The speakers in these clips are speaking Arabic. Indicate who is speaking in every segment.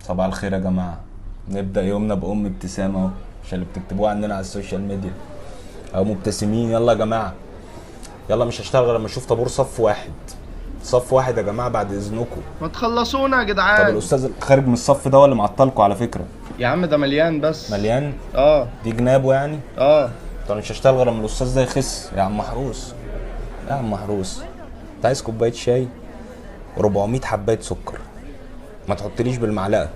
Speaker 1: صباح الخير يا جماعة. نبدأ يومنا بأم ابتسامة اهو، مش اللي بتكتبوه عندنا على السوشيال ميديا. أهو مبتسمين. يلا يا جماعة، يلا مش هشتغل غير لما أشوف طابور صف واحد. صف واحد يا جماعة بعد إذنكم.
Speaker 2: ما تخلصونا يا
Speaker 1: طب
Speaker 2: جدعان.
Speaker 1: الأستاذ خارج من الصف ده ولا معطلكوا على فكرة؟
Speaker 2: يا عم ده مليان بس.
Speaker 1: مليان؟
Speaker 2: اه
Speaker 1: دي جنابه يعني؟
Speaker 2: اه.
Speaker 1: طب مش هشتغل غير لما الأستاذ ده يخس يا عم محروس. يا عم محروس، أنت عايز كوباية شاي 400 حباية سكر، ما تحطليش بالمعلقة.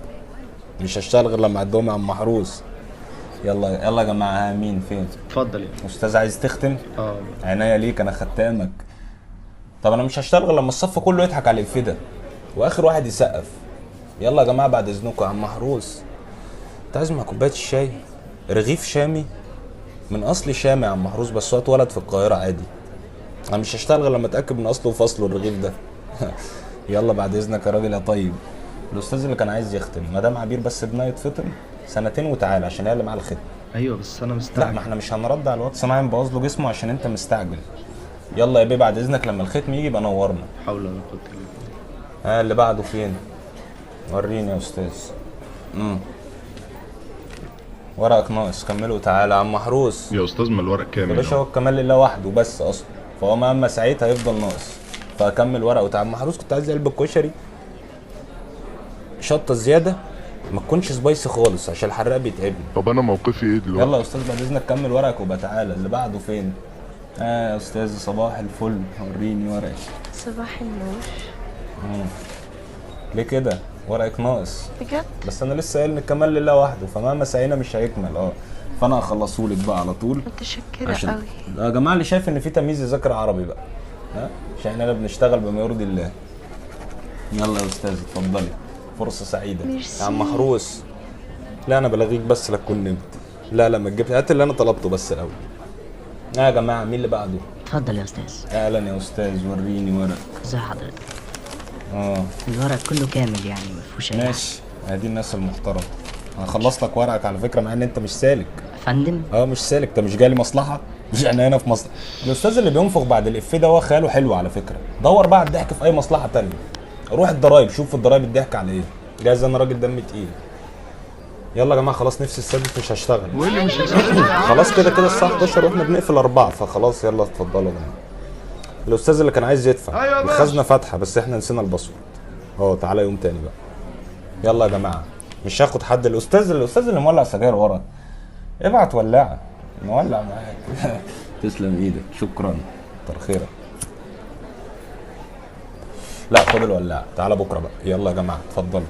Speaker 1: مش هشتغل غير لما أعدهم يا عم محروس. يلا يلا يا جماعة. مين فين؟
Speaker 2: اتفضل يا
Speaker 1: أستاذ عايز تختم؟
Speaker 2: اه.
Speaker 1: عينيا ليك، أنا ختامك. طب أنا مش هشتغل غير لما الصف كله يضحك على الإفيه وآخر واحد يسقف. يلا يا جماعة بعد إذنكم يا عم محروس. أنت عايز مع كوباية الشاي رغيف شامي من أصل شامي يا عم محروس، بس هو اتولد في القاهرة عادي. أنا مش هشتغل غير لما أتأكد من أصله وفصله الرغيف ده. يلا بعد إذنك يا راجل يا طيب. الأستاذ اللي كان عايز يختم مدام عبير بس ابنها يتفطم 2 وتعالى عشان هي اللي معاها الختم.
Speaker 2: ايوه بس انا
Speaker 1: لا
Speaker 2: مستعجل.
Speaker 1: ما احنا مش هنرد على الواتس، معايا مبوظ له جسمه عشان انت مستعجل. يلا يا بيه بعد اذنك لما الختم يجي يبقى نورنا.
Speaker 2: حول ولا قوه الا بالله.
Speaker 1: اللي بعده فين؟ وريني يا استاذ. ورقك ناقص، كمله وتعالى يا عم محروس.
Speaker 3: يا استاذ ما الورق كامل
Speaker 1: يا باشا هو الكمال لله وحده بس اصلا، فهو مهما سعيت هيفضل ناقص. فاكمل ورقه وتعالى. عم محروس كنت عايز علبه كشري شطه زياده، ما تكونش سبايسي خالص عشان الحراق بيتعبني.
Speaker 3: طب انا موقفي ايه دلوقتي؟
Speaker 1: يلا يا استاذ بعد اذنك كمل ورقك وبقى تعالى. اللي بعده فين؟ يا استاذ صباح الفل، وريني ورقك.
Speaker 4: صباح النور.
Speaker 1: ليه كده؟ ورقك ناقص
Speaker 4: بجد؟
Speaker 1: بس انا لسه قايل ان الكمال لله وحده، فمهما سعينا مش هيكمل. فانا هخلصهولك بقى على طول.
Speaker 4: متشكرة قوي.
Speaker 1: يا جماعه اللي شايف ان في تمييز يذاكر عربي بقى، مش احنا بنشتغل بما يرضي الله. يلا يا استاذ اتفضلي، فرصه سعيده.
Speaker 4: ميرسي.
Speaker 1: يا عم محروس، لا انا بلغيك بس لا تكون نمت. لا ما تجيبش، هات اللي انا طلبته بس الاول. يا جماعه مين اللي بعده؟
Speaker 5: اتفضل يا استاذ.
Speaker 1: اهلا يا استاذ، وريني ورق.
Speaker 5: ازي حضرتك؟
Speaker 1: اه
Speaker 5: الورق كله كامل يعني ما فيهوش اي حاجه.
Speaker 1: ماشي، ادي الناس المحترمه. انا خلصت لك ورقك على فكره، مع ان انت مش سالك.
Speaker 5: فندم.
Speaker 1: مش سالك، انت مش جالي مصلحه. مش احنا هنا في مصلحه. الاستاذ اللي بينفخ بعد الافيه ده هو خياله حلو على فكره. دور بقى على الضحك في اي مصلحه تانية. روح الضرايب، شوف في الضرايب الضحك على ايه. جايز انا راجل دم تقيل. يلا يا جماعه خلاص نفسي السادس مش هشتغل.
Speaker 2: وايه اللي مش هيسافر؟
Speaker 1: خلاص كده الساعه 11 واحنا بنقفل 4، فخلاص يلا اتفضلوا يا جماعه. الاستاذ اللي كان عايز يدفع
Speaker 2: أيوة يا باشا.
Speaker 1: الخزنه فاتحه بس احنا نسينا الباسورد. تعالى يوم تاني بقى. يلا يا جماعه مش هاخد حد. الاستاذ اللي مولع سجاير ورا، ابعت ولاعه نولع معاك. تسلم ايدك، شكرا، كتر خيرك. لا خد الولاعه، تعالى بكره بقى. يلا يا جماعه اتفضلوا.